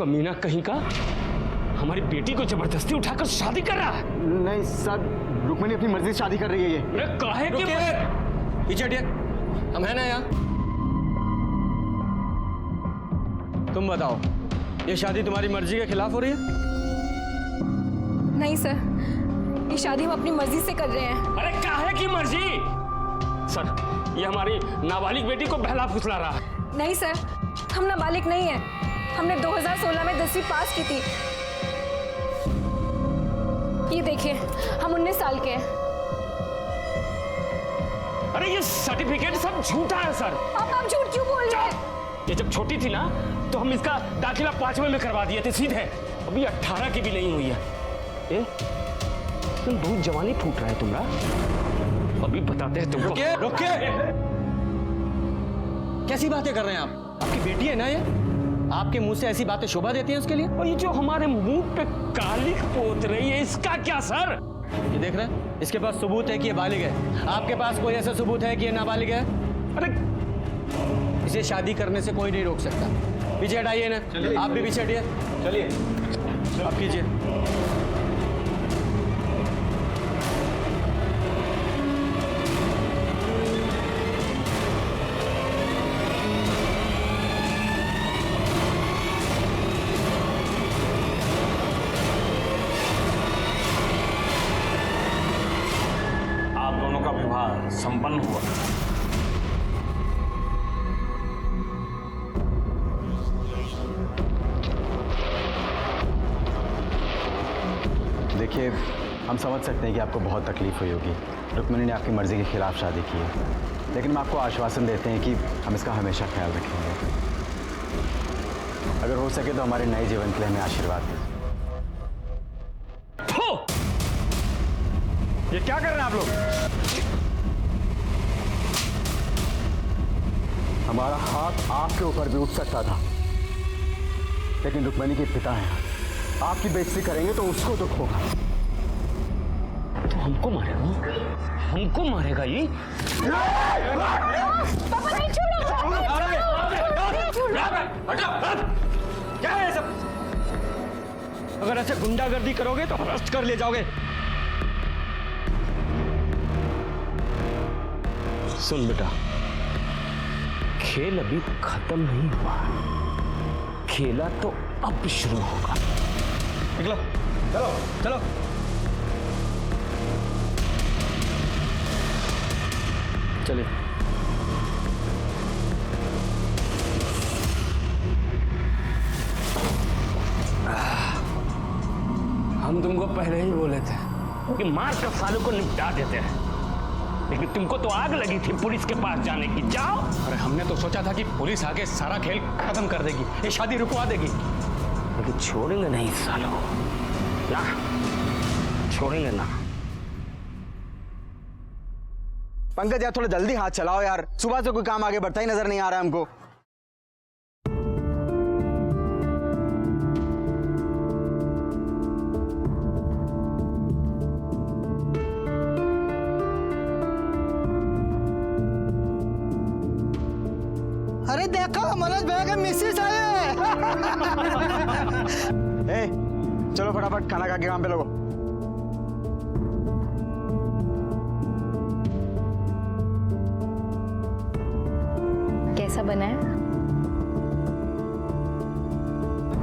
कमीना कहीं का हमारी बेटी को जबरदस्ती उठाकर शादी कर रहा है। नहीं सर, रुक्मिणी अपनी मर्जी से शादी कर रही है ये। अरे काहे कि पीछे हटिए, हम है ना यहाँ। तुम बताओ, ये शादी तुम्हारी मर्जी के खिलाफ हो रही है? नहीं सर, ये शादी हम अपनी मर्जी से कर रहे हैं। अरे काहे की मर्जी? सर, ये हमारी नाबालिग बेटी को बहला फुसला रहा है। नहीं सर, हम नाबालिग नहीं है। हमने 2016 में 10वीं पास की थी। ये देखिए, हम 19 साल के हैं। अरे ये सर्टिफिकेट सब झूठा है सर। आप झूठ क्यों बोल रहे हैं? ये जब छोटी थी ना तो हम इसका दाखिला 5वें में करवा दिए थे सीधे। अभी 18 की भी नहीं हुई है। तुम बहुत जवानी फूट रहा है तुम्हारा। अभी बताते हैं तुमको। रुकिए, रुकिए। कैसी बातें कर रहे हैं आप? आपकी बेटी है ना ये? आपके मुंह से ऐसी बातें शोभा देती हैं उसके लिए? और ये जो हमारे मुंह पे कालिक पोत रही है, इसका क्या सर? ये देख रहे हैं, इसके पास सबूत है कि ये बालिग है। आपके पास कोई ऐसा सबूत है कि ये नाबालिग है? अरे इसे शादी करने से कोई नहीं रोक सकता। पीछे हटाइए ना, आप भी पीछे हटिए। चलिए, आप कीजिए। आप दोनों का विवाह संपन्न हुआ। देखिए, हम समझ सकते हैं कि आपको बहुत तकलीफ हुई होगी। रुक्मिणी ने आपकी मर्जी के खिलाफ शादी की है, लेकिन हम आपको आश्वासन देते हैं कि हम इसका हमेशा ख्याल रखेंगे। अगर हो सके तो हमारे नए जीवन के लिए हमें आशीर्वाद दें। ये क्या कर रहे हैं आप लोग? हमारा हाथ आपके ऊपर भी उठ सकता था, लेकिन रुक्मिणी के पिता हैं। आपकी बेइज्जती करेंगे तो उसको दुख होगा। तो हमको मारेगा? हमको मारेगा ये? पापा नहीं, छोड़ो। क्या है सब? अगर ऐसे गुंडागर्दी करोगे तो अरेस्ट कर ले जाओगे। सुन बेटा, खेल अभी खत्म नहीं हुआ, खेला तो अब शुरू होगा। निकलो, चलो चलो। चलिए। हम तुमको पहले ही बोले थे कि मार कर सालों को निपटा देते हैं, लेकिन तुमको तो आग लगी थी पुलिस के पास जाने की। जाओ। अरे हमने तो सोचा था कि पुलिस आके सारा खेल खत्म कर देगी, ये शादी रुकवा देगी, लेकिन छोड़ेंगे नहीं सालों ना, छोड़ेंगे ना। पंकज यार, थोड़ा जल्दी हाथ चलाओ यार। सुबह से कोई काम आगे बढ़ता ही नजर नहीं आ रहा है हमको। अरे देखो, मनोज भैया के मिसेस आए हैं। ए, चलो फटाफट खाना खा के काम पे लगो। कैसा बना है?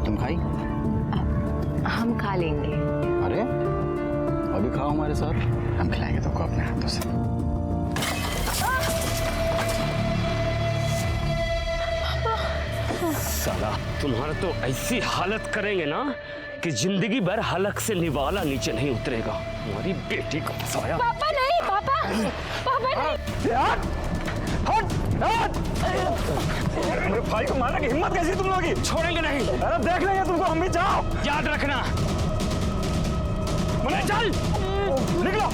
तुम खाई? हम खा लेंगे। अरे अभी खाओ हमारे साथ, हम खिलाएंगे तुमको अपने हाथों से। साला तुम्हारा तो ऐसी हालत करेंगे ना कि जिंदगी भर हलक से निवाला नीचे नहीं उतरेगा। हमारी बेटी को फंसाया। पापा नहीं, पापा नहीं। मेरे भाई को मारने की हिम्मत कैसी तुम लोगों की? छोड़ेंगे नहीं। अरे देख लेंगे तुमको हम भी। जाओ, याद रखना। मनोज चल, निकलो।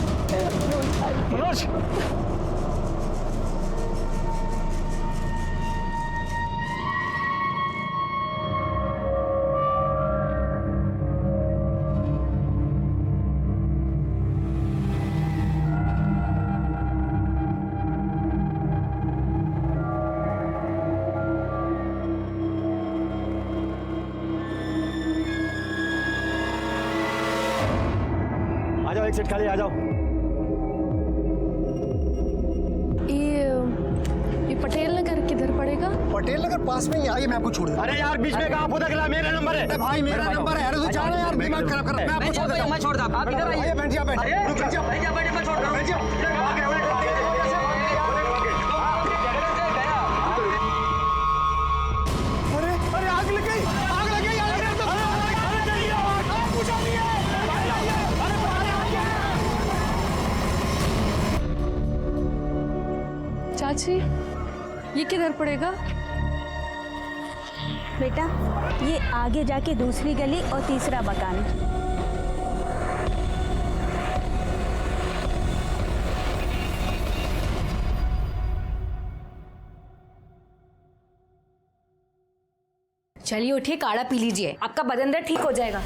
मनोज, सीट खाली, आ जाओ। ये पटेल नगर किधर पड़ेगा? पटेल नगर पास में ही आइए, मैं आपको छोड़ दूँ। अरे यार बीच में कहाँ पता चला? मेरा नंबर है भाई, मेरा नंबर है। अरे तो जा रहे यार, दिमाग खराब कर। मैं आपको छोड़ देता हूँ। मैं छोड़ दूँ, आप इधर आइए। बैठ जा, बैठ जा। रुक जा, बैठ जा, मैं छोड़ रहा हूँ। अरे अरे आग लग गई, आग लग गई, आग लग गई। चाची, ये किधर पड़ेगा? बेटा, ये आगे जाके दूसरी गली और तीसरा मकान। चलिए उठिए, काढ़ा पी लीजिए, आपका बदन दर्द ठीक हो जाएगा।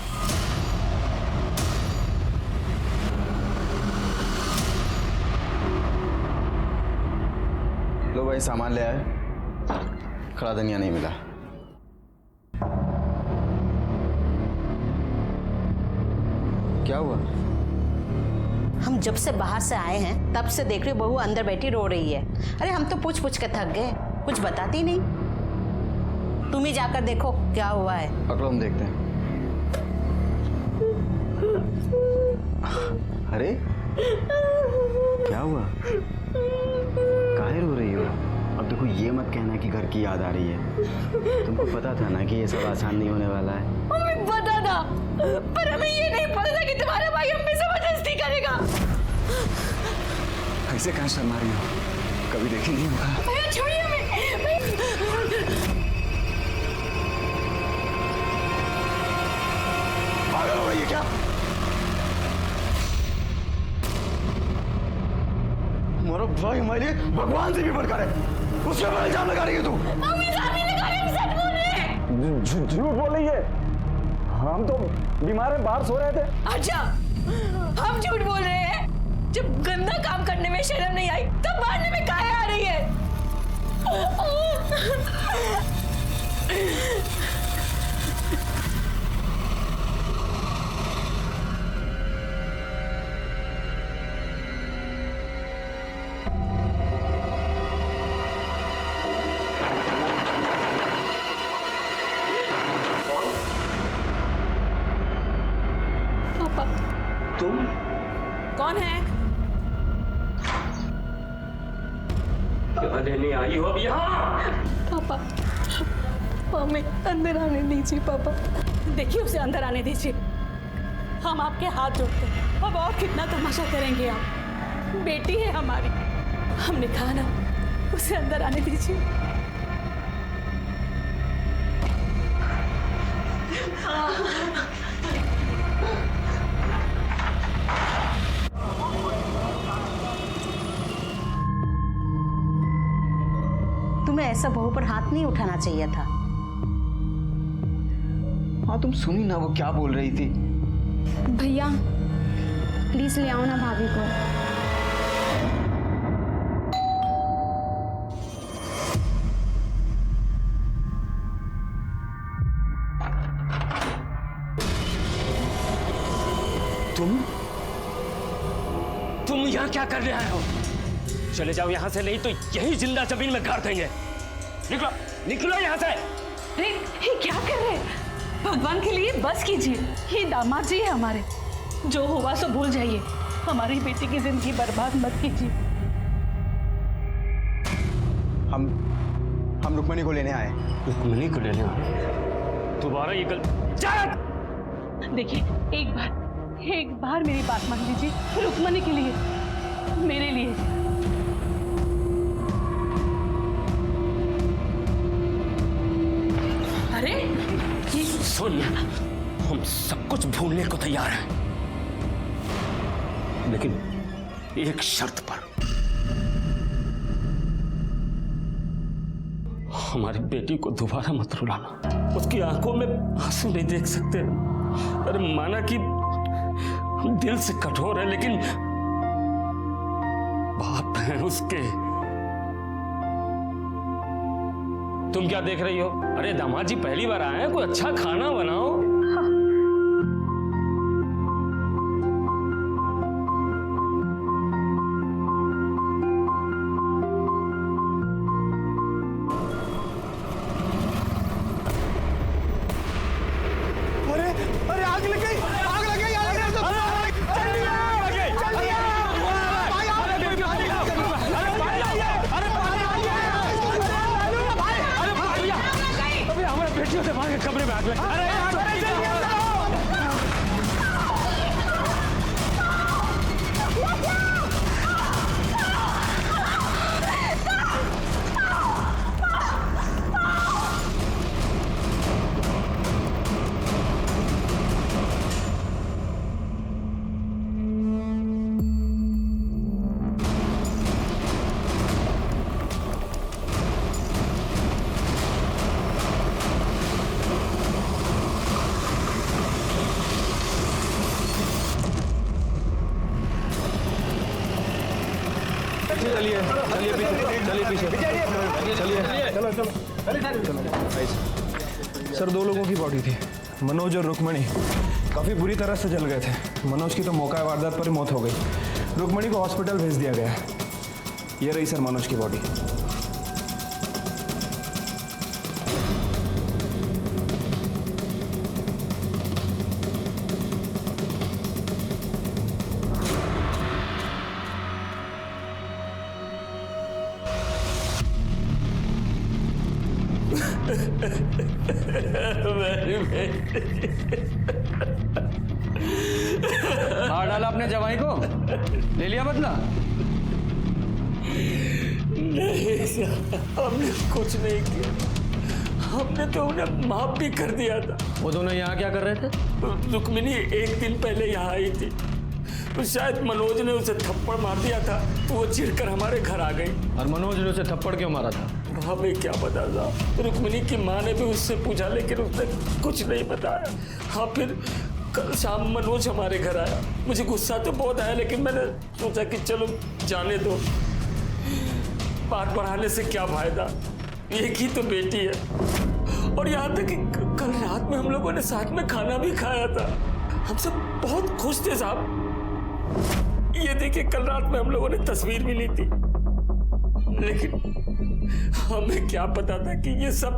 लो भाई, सामान ले आए। खड़ा धनिया नहीं मिला। क्या हुआ? हम जब से बाहर से आए हैं तब से देख रही बहू अंदर बैठी रो रही है। अरे हम तो पूछ पूछ के थक गए, कुछ बताती नहीं। तुम ही जाकर देखो क्या हुआ है। पकड़ो, हम देखते हैं। अरे क्या हुआ? काहे रो रही हो? अब देखो, ये मत कहना कि घर की याद आ रही है। तुमको पता था ना कि ये सब आसान नहीं होने वाला है। हमें पता था, पर हमें ये नहीं पता था कि तुम्हारा भाई हम पे जबरदस्ती करेगा। ऐसे कहाँ शर्मा रही हो? कभी देखी नहीं होगा। भैया छोड़िए हमें। पागल हो रही है क्या? हमारा भाई हमारे लिए भगवान से भी बढ़कर है। उसके ऊपर इल्जाम लगा रही है तू। हम इल्जाम नहीं लगा रहे, हम सच बोल रहे हैं। झूठ बोल रही है। हम तो बीमार हैं, बाहर सो रहे थे। अच्छा, हम झूठ बोल रहे हैं? जब गंदा काम करने में शर्म नहीं आई, तब मारने में काहे आ रही है? पापा, तुम कौन है? क्या लेने आई हो अब यहाँ? पापा, हमें अंदर आने दीजिए पापा। देखिए उसे अंदर आने दीजिए। हम आपके हाथ जोड़ते हैं। अब और कितना तमाशा करेंगे आप? बेटी है हमारी, हमने कहा ना, उसे अंदर आने दीजिए। तुम्हें ऐसा बहू पर हाथ नहीं उठाना चाहिए था। हाँ, तुम सुनी ना वो क्या बोल रही थी? भैया प्लीज ले आओ ना भाभी को। तुम यहाँ क्या करने आए हो? चले जाओ यहाँ से, नहीं तो यही जिंदा जमीन में गाड़ देंगे। निकलो, निकलो यहाँ से। ये क्या कर रहे हैं? भगवान के लिए बस कीजिए। ये दामाद जी है हमारे, जो हुआ सो भूल जाइए। हमारी बेटी की जिंदगी बर्बाद मत कीजिए। हम रुक्मणी को लेने आए। रुक्मणी को लेने आए? दोबारा ये देखिए, एक बार मेरी बात मान लीजिए। रुक्मणी के लिए, मेरे लिए। अरे सुन, हम सब कुछ भूलने को तैयार हैं, लेकिन एक शर्त पर। हमारी बेटी को दोबारा मत रुलाना। उसकी आंखों में आंसू नहीं देख सकते। अरे माना कि हम दिल से कठोर है, लेकिन बाप है उसके। तुम क्या देख रही हो? अरे दामाद जी पहली बार आए हैं, कोई अच्छा खाना बनाओ। अरे आग लग गई, आग लग गई, आग लग गई। जल्दी आओ, जल्दी आओ। भाई आओ, अरे पानी आ गया, अरे पानी आ गया। अरे भैया, अबे हमारे बेटियों से भाग के कमरे में आग लग गई। अरे जल्दी आओ। चलिए चलिए पीछे चलिए चलो सर 2 लोगों की बॉडी थी, मनोज और रुक्मणी। काफ़ी बुरी तरह से जल गए थे। मनोज की तो मौका वारदात पर ही मौत हो गई। रुक्मणी को हॉस्पिटल भेज दिया गया। ये रही सर मनोज की बॉडी। मार डाला अपने जवाई को, ले लिया बदला? नहीं सर, हमने कुछ नहीं किया। हमने तो उन्हें माफ भी कर दिया था। वो दोनों यहाँ क्या कर रहे थे? रुक्मिणी 1 दिन पहले यहाँ आई थी, तो शायद मनोज ने उसे थप्पड़ मार दिया था, तो वो चिढ़कर हमारे घर आ गई। और मनोज ने उसे थप्पड़ क्यों मारा था? हमें क्या पता था। रुक्मिणी की माँ ने भी उससे पूछा, लेकिन उसने कुछ नहीं बताया। हाँ, फिर कल शाम मनोज हमारे घर आया। मुझे गुस्सा तो बहुत आया, लेकिन मैंने सोचा कि चलो जाने दो, बात बढ़ाने से क्या फायदा, एक ही तो बेटी है। और यहाँ तक कि कल रात में हम लोगों ने साथ में खाना भी खाया था। हम सब बहुत खुश थे साहब। ये देखिए, कल रात में हम लोगों ने तस्वीर भी ली थी, लेकिन हमें क्या पता था कि ये सब।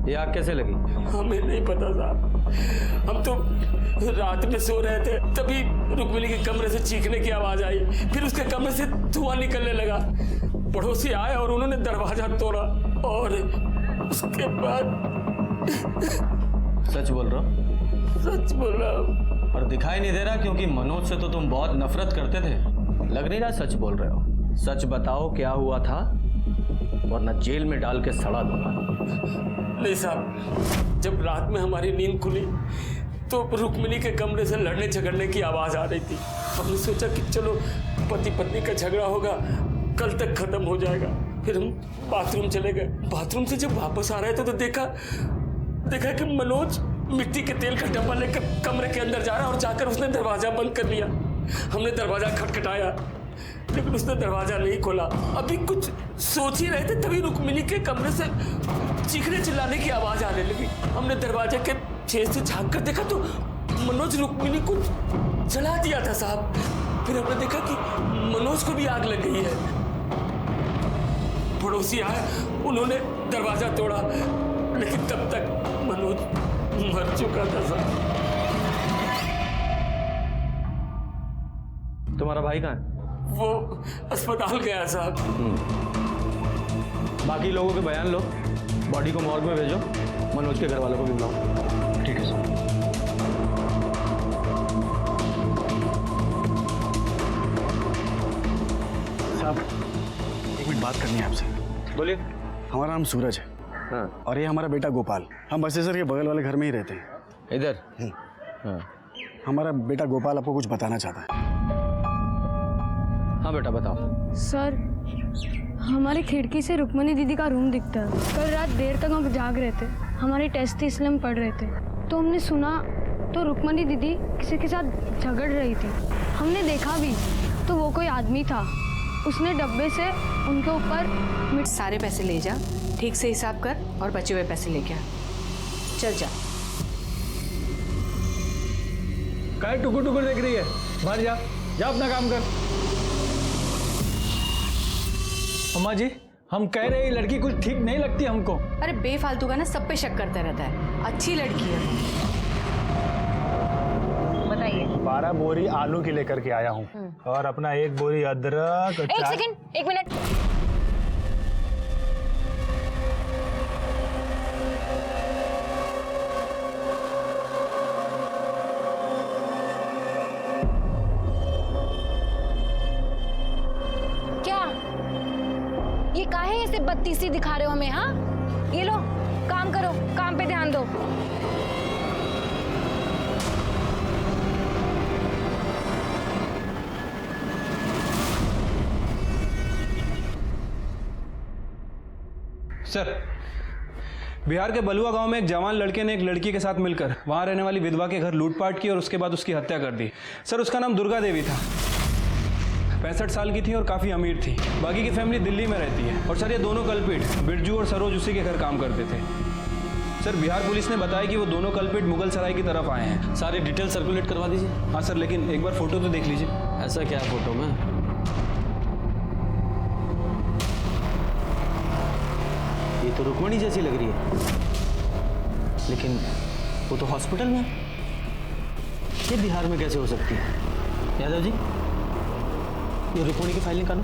ये आग कैसे लगी? हमें नहीं पता साहब। हम तो रात में सो रहे थे, तभी रुक्मिणी के कमरे से चीखने की आवाज आई। फिर उसके कमरे से धुआं निकलने लगा। पड़ोसी आए और उन्होंने दरवाजा तोड़ा, और उसके बाद। सच बोल रहा हो? सच बोल रहा हूँ। और दिखाई नहीं दे रहा, क्योंकि मनोज से तो तुम बहुत नफरत करते थे। लग नहीं रहा सच बोल रहे हो। सच बताओ, क्या हुआ था, वरना जेल में डाल के सड़ा दूंगा। नहीं साहब, जब रात में हमारी नींद खुली तो रुक्मिणी के कमरे से लड़ने झगड़ने की आवाज आ रही थी। हमने सोचा कि चलो पति पत्नी का झगड़ा होगा, कल तक खत्म हो जाएगा। फिर हम बाथरूम चले गए। बाथरूम से जब वापस आ रहे थे तो देखा कि मनोज मिट्टी के तेल का डब्बा लेकर कमरे के अंदर जा रहा, और जाकर उसने दरवाजा बंद कर लिया। हमने दरवाजा खटखटाया, लेकिन उसने दरवाजा नहीं खोला। अभी कुछ सोच ही रहे थे, तभी रुक्मिणी के कमरे से चीखने चिल्लाने की आवाज आने लगी। हमने दरवाजे के छेद से झांक कर देखा तो मनोज रुक्मिणी को जला दिया था साहब। फिर हमने देखा कि मनोज को भी आग लग गई है। पड़ोसी आए, उन्होंने दरवाजा तोड़ा, लेकिन तब तक मनोज मर चुका था साहब। तुम्हारा भाई कहाँ है? वो अस्पताल गया साहब। बाकी लोगों के बयान लो, बॉडी को मॉर्ग में भेजो, मनोज के घर वालों को भी बुलाओ। ठीक है सर। साहब, एक मिनट बात करनी है आपसे। बोलिए। हमारा नाम सूरज है। हाँ। और ये हमारा बेटा गोपाल। हम बसेसर के बगल वाले घर में ही रहते हैं। इधर? हाँ। हमारा बेटा गोपाल आपको कुछ बताना चाहता है। हाँ बेटा, बताओ। सर, हमारी खिड़की से रुक्मणी दीदी का रूम दिखता है। कल रात देर तक हम जाग रहे थे, हमारी टेस्ट थी इसलिए हम पढ़ रहे थे, तो हमने सुना तो रुक्मणी दीदी किसी के साथ झगड़ रही थी। हमने देखा भी तो वो कोई आदमी था, उसने डब्बे से उनके ऊपर सारे पैसे ले जा, ठीक से हिसाब कर और बचे हुए पैसे लेके आ। चल जा। काय टुकुर टुकुर देख रही है? बाहर जा, जा अपना काम कर। अम्मा जी, हम कह रहे हैं लड़की कुछ ठीक नहीं लगती हमको। अरे बेफालतू का ना सब पे शक करता रहता है। अच्छी लड़की है वो। 12 बोरी आलू की लेकर के आया हूँ और अपना 1 बोरी अदरक। एक सेकंड, 1 मिनट। क्या ये काहे ऐसे बत्तीसी दिखा रहे हो हमें? हाँ, ये लो, काम करो, काम पे ध्यान दो। सर, बिहार के बलुआ गांव में एक जवान लड़के ने एक लड़की के साथ मिलकर वहां रहने वाली विधवा के घर लूटपाट की और उसके बाद उसकी हत्या कर दी। सर, उसका नाम दुर्गा देवी था, 65 साल की थी और काफ़ी अमीर थी। बाकी की फैमिली दिल्ली में रहती है। और सर, ये दोनों कल्पिट बिरजू और सरोज उसी के घर काम करते थे। सर, बिहार पुलिस ने बताया कि वो दोनों कल्पिट मुगल सराय की तरफ आए हैं। सारी डिटेल सर्कुलेट करवा दीजिए। हाँ सर, लेकिन एक बार फोटो तो देख लीजिए। ऐसा क्या है फोटो में? ये तो रुक्मणी जैसी लग रही है, लेकिन वो तो हॉस्पिटल में है। ये बिहार में कैसे हो सकती है? यादव जी, ये रुक्मणी की फाइल निकालो।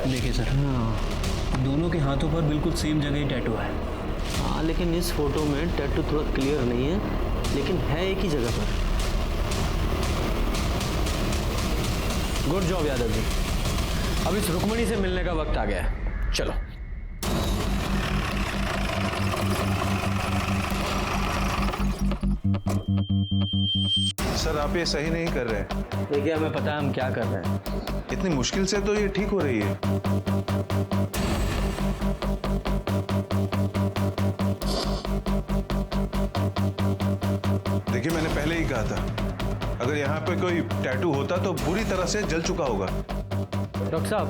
देखिए सर, दोनों के हाथों पर बिल्कुल सेम जगह ही टैटू है। हाँ, लेकिन इस फोटो में टैटू थोड़ा क्लियर नहीं है, लेकिन है एक ही जगह पर। Good job Yadav ji. अब इस रुक्मणी से मिलने का वक्त आ गया है। चलो। सर, आप ये सही नहीं कर रहे हैं। देखिए, हमें पता है हम क्या कर रहे हैं। इतनी मुश्किल से तो ये ठीक हो रही है। देखिए, मैंने पहले ही कहा था, अगर यहाँ पे कोई टैटू होता तो बुरी तरह से जल चुका होगा। डॉक्टर साहब,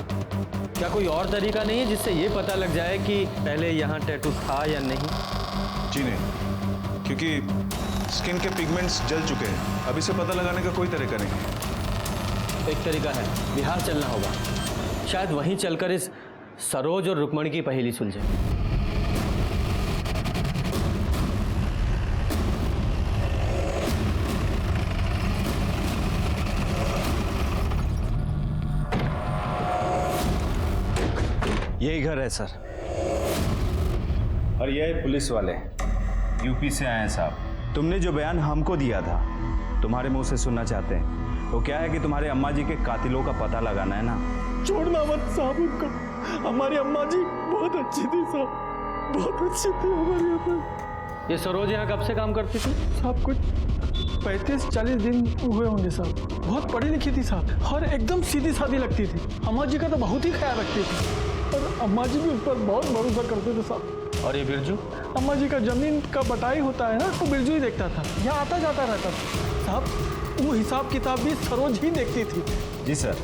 क्या कोई और तरीका नहीं है जिससे ये पता लग जाए कि पहले यहाँ टैटू था या नहीं? जी नहीं, क्योंकि स्किन के पिगमेंट्स जल चुके हैं। अब इसे पता लगाने का कोई तरीका नहीं। एक तरीका है, बिहार चलना होगा। शायद वहीं चलकर इस सरोज और रुक्मणी की पहेली सुलझे। यही घर है सर। और ये पुलिस वाले यूपी से आए हैं साहब। तुमने जो बयान हमको दिया था, तुम्हारे मुंह से सुनना चाहते हैं। वो क्या है कि तुम्हारे अम्मा जी के कातिलों का पता लगाना है ना। छोड़ना मत साहब उनको। हमारी अम्मा जी बहुत अच्छी थी साहब, बहुत अच्छी थी हमारी अम्मा। ये सरोज यहाँ कब से काम करती थी? साहब कुछ 35-40 दिन हुए होंगे साहब। बहुत पढ़ी लिखी थी साहब और एकदम सीधी सादी लगती थी। अम्मा जी का तो बहुत ही ख्याल रखती थी और अम्मा जी भी उस पर बहुत भरोसा करते थे साहब। और ये बिरजू? अम्मा जी का जमीन का बटाई होता है ना, तो बिरजू ही देखता था। यहाँ आता जाता रहता था साहब। वो हिसाब किताब भी सरोज ही देखती थी। जी सर,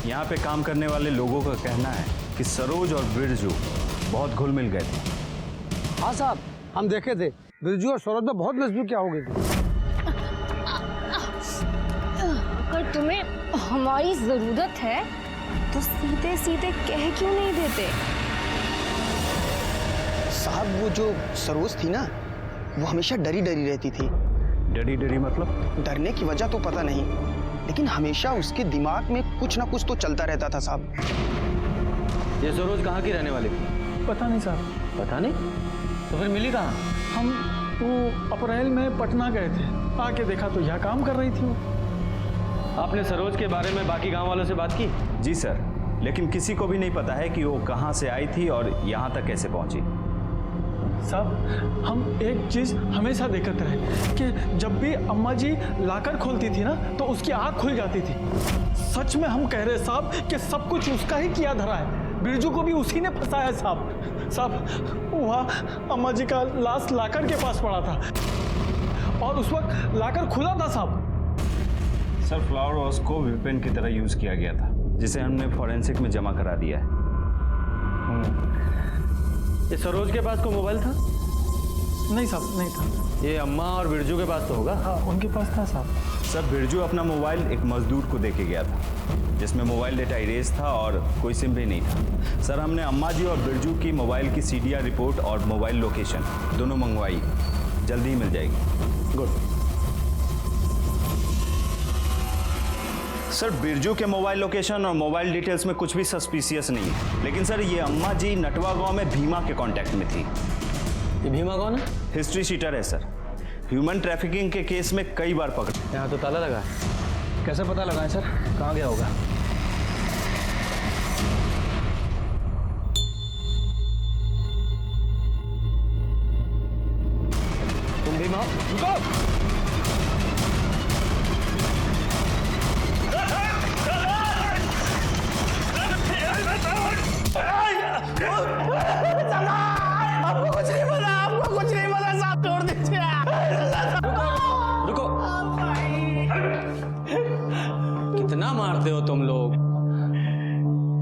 यहाँ पे काम करने वाले लोगों का कहना है कि सरोज और बिरजू बहुत घुल मिल गए थे। हाँ साहब, हम देखे थे, बिरजू और सरोज में बहुत नजदीकियाँ हो गई थी। अगर तुम्हें हमारी जरूरत है तो सीधे सीधे कह क्यों नहीं देते? साहब, वो जो सरोज थी ना, वो हमेशा डरी डरी रहती थी। डरी डरी मतलब? डरने की वजह तो पता नहीं, लेकिन हमेशा उसके दिमाग में कुछ ना कुछ तो चलता रहता था साहब। ये सरोज कहाँ की रहने वाली थी? पता नहीं साहब। पता नहीं? तो फिर मिली कहाँ? हम वो अप्रैल में पटना गए थे, आके देखा तो यहाँ काम कर रही थी वो। आपने सरोज के बारे में बाकी गांव वालों से बात की? जी सर, लेकिन किसी को भी नहीं पता है कि वो कहाँ से आई थी और यहाँ तक कैसे पहुँची। साहब, हम एक चीज हमेशा देखते रहे कि जब भी अम्मा जी लाकर खोलती थी ना, तो उसकी आंख खुल जाती थी। सच में हम कह रहे साहब कि सब कुछ उसका ही किया धरा है। बिरजू को भी उसी ने फंसाया साहब। साहब, वहाँ अम्मा जी का लाश लाकर के पास पड़ा था और उस वक्त लाकर खुला था साहब। सर, फ्लावर वॉश को वेपन की तरह यूज किया गया था, जिसे हमने फॉरेंसिक में जमा करा दिया है। ये सरोज के पास कोई मोबाइल था? नहीं साहब, नहीं था। ये अम्मा और बिरजू के पास तो होगा? हाँ, उनके पास था साहब। सर, बिरजू अपना मोबाइल एक मजदूर को देके गया था। जिसमें मोबाइल डेटा इरेज था और कोई सिम भी नहीं था। सर हमने अम्मा जी और बिरजू की मोबाइल की CDR रिपोर्ट और मोबाइल लोकेशन दोनों मंगवाई, जल्दी ही मिल जाएगी। गुड। सर बिरजू के मोबाइल लोकेशन और मोबाइल डिटेल्स में कुछ भी सस्पिशियस नहीं है, लेकिन सर ये अम्मा जी नटवा गांव में भीमा के कांटेक्ट में थी। ये भीमा कौन है? हिस्ट्री शीटर है सर, ह्यूमन ट्रैफिकिंग के केस में कई बार पकड़ा। यहाँ तो ताला लगा है, कैसे पता लगाएं सर कहाँ गया होगा? तुम भीमा रुको। आपको कुछ नहीं पता, आपको कुछ नहीं पता साहब, छोड़ दीजिए। रुको। कितना मारते हो तुम लोग?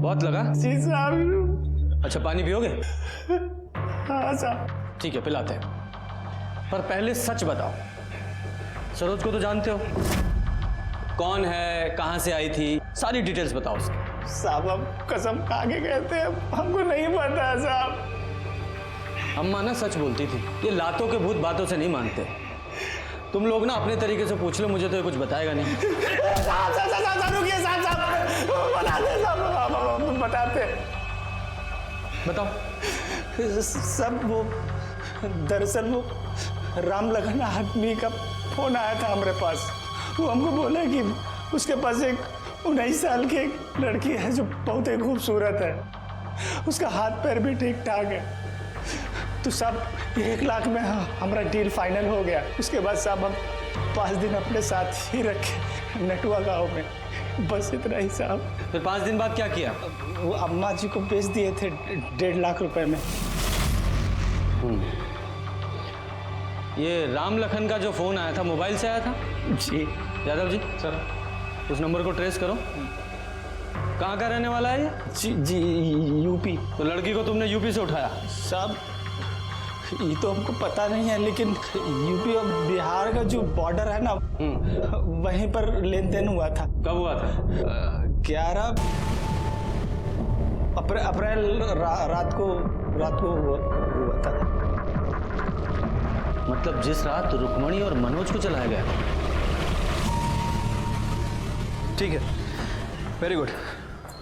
बहुत लगा? जी साहब। अच्छा पानी पियोगे? हाँ साहब। ठीक है पिलाते हैं, पर पहले सच बताओ, सरोज को तो जानते हो? कौन है, कहाँ से आई थी, सारी डिटेल्स बताओ उसकी। साहब हम कसम खा के कहते हैं, हमको नहीं पता साहब। अम्मा ना सच बोलती थी, ये लातों के भूत बातों से नहीं मानते। तुम लोग ना अपने तरीके से पूछ लो, मुझे तो ये कुछ बताएगा नहीं। साहब रुकिए साहब, बताते साहब, बताते। बताओ। सब वो दरअसल वो राम लखन आदमी का फोन आया था हमारे पास। वो हमको बोला कि उसके पास एक 19 साल की एक लड़की है जो बहुत ही खूबसूरत है, उसका हाथ पैर भी ठीक ठाक है। तो साहब 1 लाख में हमारा डील फाइनल हो गया। उसके बाद साहब हम 5 दिन अपने साथ ही रखे नटुआ गाँव में, बस इतना ही साहब। फिर 5 दिन बाद क्या किया? वो अम्मा जी को बेच दिए थे 1.5 लाख रुपए में। ये राम लखन का जो फोन आया था मोबाइल से आया था? जी यादव जी सर, उस नंबर को ट्रेस करो। कहाँ का रहने वाला है ये? जी यूपी। तो लड़की को तुमने यूपी से उठाया? साहब ये तो हमको पता नहीं है, लेकिन यूपी और बिहार का जो बॉर्डर है ना, वहीं पर लेन देन हुआ था। कब हुआ था? 11 अप्रैल रात को हुआ था। मतलब जिस रात रुक्मणी और मनोज को चलाया गया। ठीक है, very good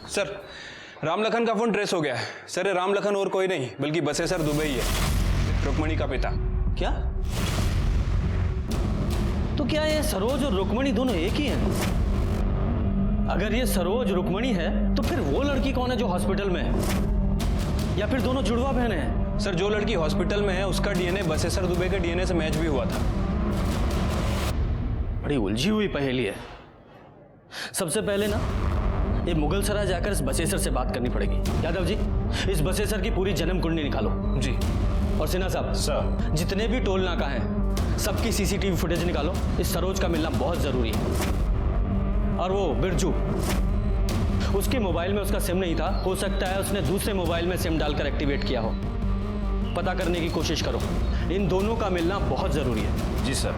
sir. Ram Lakhan का फोन ट्रेस हो गया है सर। ये राम लखन और कोई नहीं बल्कि बसेसर दुबई है, रुक्मणी का पिता। क्या? तो क्या ये सरोज और रुक्मणी दोनों एक ही हैं? अगर ये सरोज रुक्मणी है तो फिर वो लड़की कौन है जो हॉस्पिटल में है? या फिर दोनों जुड़वा बहन हैं? सर जो लड़की हॉस्पिटल में है उसका DNA बसेसर दुबई के DNA से मैच भी हुआ था। बड़ी उलझी हुई पहेली है। सबसे पहले ना ये मुगल सराय जाकर इस बसेसर से बात करनी पड़ेगी। यादव जी इस बसेसर की पूरी जन्म कुंडली निकालो। जी। और सिन्हा साहब सर, जितने भी टोल नाका हैं सबकी CCTV फुटेज निकालो। इस सरोज का मिलना बहुत जरूरी है। और वो बिरजू, उसके मोबाइल में उसका सिम नहीं था, हो सकता है उसने दूसरे मोबाइल में सिम डालकर एक्टिवेट किया हो। पता करने की कोशिश करो, इन दोनों का मिलना बहुत जरूरी है। जी सर।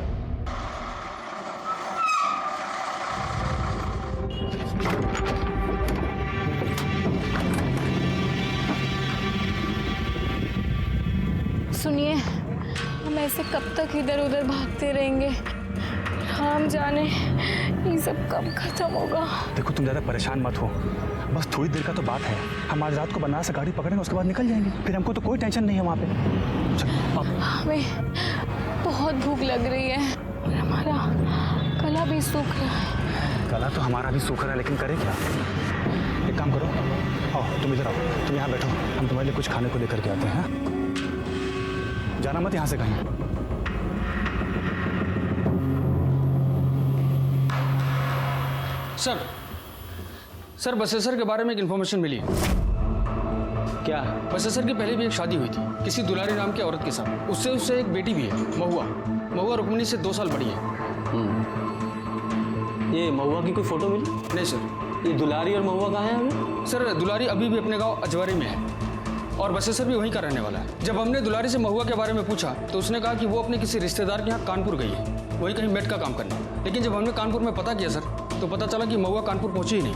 सुनिए, हम ऐसे कब तक इधर उधर भागते रहेंगे? हम जाने ये सब कब खत्म होगा। देखो तुम ज़्यादा परेशान मत हो, बस थोड़ी देर का तो बात है। हम आज रात को बनारस से गाड़ी पकड़ेंगे, उसके बाद निकल जाएंगे। फिर हमको तो कोई टेंशन नहीं है वहाँ पे। चलो अब। हमें बहुत भूख लग रही है और हमारा गला भी सूख रहा है। गला तो हमारा भी सूख रहा है, लेकिन करें क्या? एक काम करो, आओ तुम इधर आओ, तुम यहाँ बैठो, हम तुम्हारे लिए कुछ खाने को लेकर के आते हैं। जाना मत यहाँ से कहीं। सर बसेसर के बारे में एक इन्फॉर्मेशन मिली। क्या? बसेसर की पहले भी एक शादी हुई थी किसी दुलारी नाम की औरत के साथ। उससे एक बेटी भी है, महुआ रुक्मणी से 2 साल बड़ी है। ये महुआ की कोई फोटो मिली? नहीं सर। ये दुलारी और महुआ कहाँ है अभी? सर दुलारी अभी भी अपने गांव अजवारी में है और बसेसर भी वहीं का रहने वाला है। जब हमने दुलारी से महुआ के बारे में पूछा तो उसने कहा कि वो अपने किसी रिश्तेदार के यहाँ कानपुर गई है, वहीं कहीं मेट का काम करने। लेकिन जब हमने कानपुर में पता किया सर तो पता चला कि महुआ कानपुर पहुंची ही नहीं।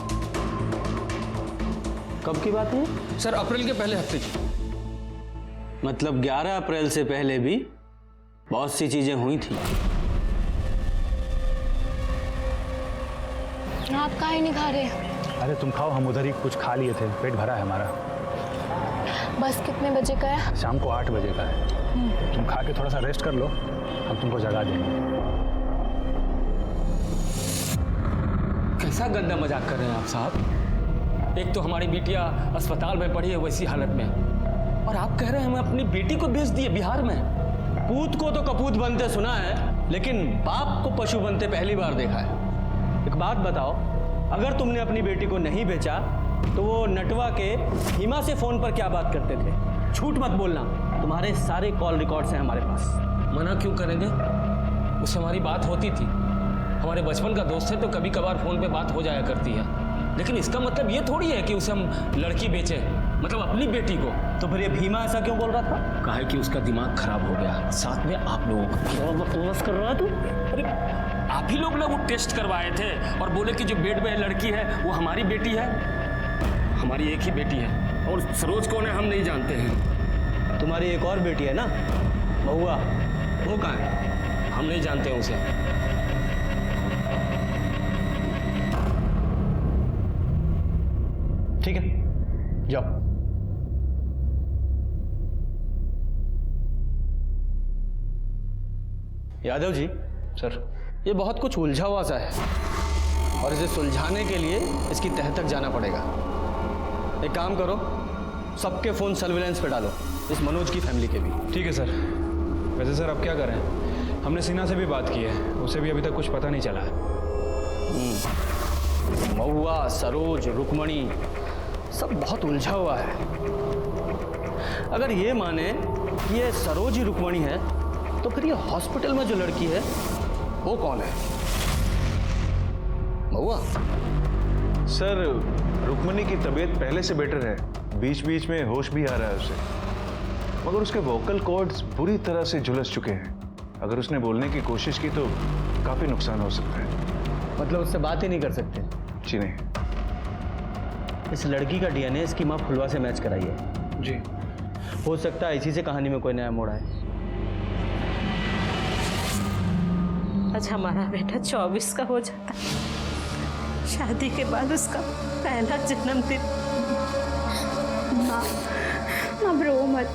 कब की बात है? सर अप्रैल के पहले हफ्ते की। मतलब 11 अप्रैल से पहले भी बहुत सी चीजें हुई थी। आप काहे नहीं खा रहे? अरे तुम खाओ, हम उधर ही कुछ खा लिए थे, पेट भरा है हमारा। बस कितने बजे का है? शाम को 8 बजे का है। तुम खा के थोड़ा सा रेस्ट कर लो, हम तुमको जगा देंगे। कैसा गंदा मजाक कर रहे हैं आप साहब? एक तो हमारी बिटिया अस्पताल में पड़ी है वैसी हालत में, और आप कह रहे हैं हमें अपनी बेटी को भेज दिए बिहार में। पूत को तो कपूत बनते सुना है, लेकिन बाप को पशु बनते पहली बार देखा है। एक बात बताओ, अगर तुमने अपनी बेटी को नहीं बेचा तो वो नटवा के हिमा से फोन पर क्या बात करते थे? झूठ मत बोलना, तुम्हारे सारे कॉल रिकॉर्ड्स हैं हमारे पास। मना क्यों करेंगे? उससे हमारी बात होती थी, हमारे बचपन का दोस्त है, तो कभी कभार फोन पे बात हो जाया करती है। लेकिन इसका मतलब ये थोड़ी है कि उसे हम लड़की बेचे, मतलब अपनी बेटी को। तो फिर ये भीमा ऐसा क्यों बोल रहा था? कहा है कि उसका दिमाग खराब हो गया, साथ में आप लोगों का। बकवास कर रहा है तू? अरे आप ही लोग ना वो टेस्ट करवाए थे और बोले कि जो बेड में लड़की है वो हमारी बेटी है। हमारी एक ही बेटी है, और सरोज कौन है हम नहीं जानते हैं। तुम्हारी एक और बेटी है ना, महुआ, वो कहाँ है? हम नहीं जानते उसे। ठीक है, जाओ। यादव जी। सर। ये बहुत कुछ उलझा हुआ सा है, और इसे सुलझाने के लिए इसकी तह तक जाना पड़ेगा। एक काम करो, सबके फोन सर्विलेंस पे डालो, इस मनोज की फैमिली के भी। ठीक है सर। वैसे सर अब क्या करें, हमने सिन्हा से भी बात की है, उसे भी अभी तक कुछ पता नहीं चला है। महुआ, सरोज, रुक्मणी, सब बहुत उलझा हुआ है। अगर ये माने कि ये सरोज ही रुक्मणी है, तो फिर ये हॉस्पिटल में जो लड़की है वो कौन है? महुआ? सर रुक्मणी की तबीयत पहले से बेटर है, बीच बीच में होश भी आ रहा है उसे, मगर उसके वोकल कॉर्ड्स बुरी तरह से झुलस चुके हैं। अगर उसने बोलने की कोशिश की तो काफी नुकसान हो सकता है। मतलब उससे बात ही नहीं कर सकते? जी नहीं। इस लड़की का डीएनए इसकी माँ फुलवा से मैच कराई है। जी। हो सकता है इसी से कहानी में कोई नया मोड़ आए। आज हमारा बेटा 24 का हो जाता, शादी के बाद उसका पहला जन्मदिन। माँ, अब रो मत,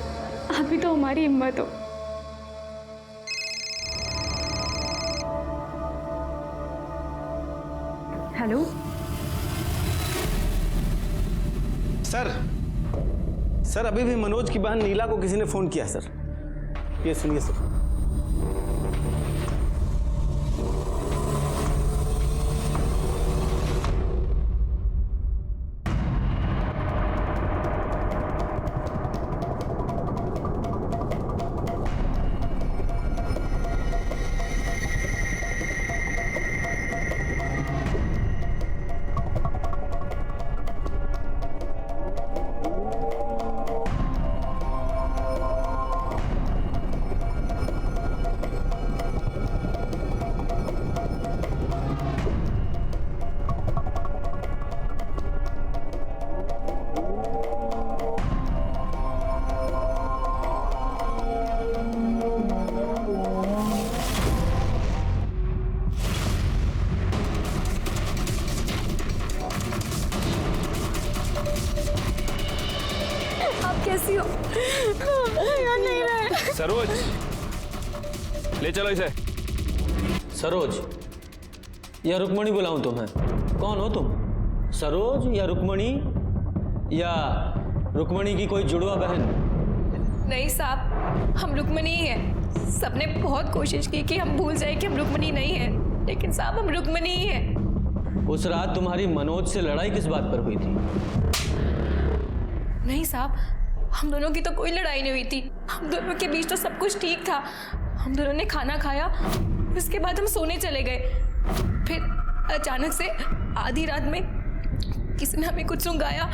आप भी तो हमारी हिम्मत हो। हेलो सर, अभी भी मनोज की बहन नीला को किसी ने फोन किया सर। ये सुनिए सर। कैसी हो? याद नहीं रहे। सरोज, ले चलो इसे। सरोज या रुक्मणी बुलाऊं तुम्हें? कौन हो तुम? सरोज या रुक्मणी, या रुक्मणी की कोई जुड़वा बहन? नहीं साहब, हम रुक्मणी ही हैं। सबने बहुत कोशिश की कि हम भूल जाए कि हम रुक्मणी नहीं हैं, लेकिन साहब हम रुक्मणी ही हैं। उस रात तुम्हारी मनोज से लड़ाई किस बात पर हुई थी? नहीं साहब, हम दोनों की तो कोई लड़ाई नहीं हुई थी। हम दोनों के बीच तो सब कुछ ठीक था। हम दोनों ने खाना खाया, उसके बाद हम सोने चले गए। फिर अचानक से आधी रात में किसी ने हमें कुछ सुंघाया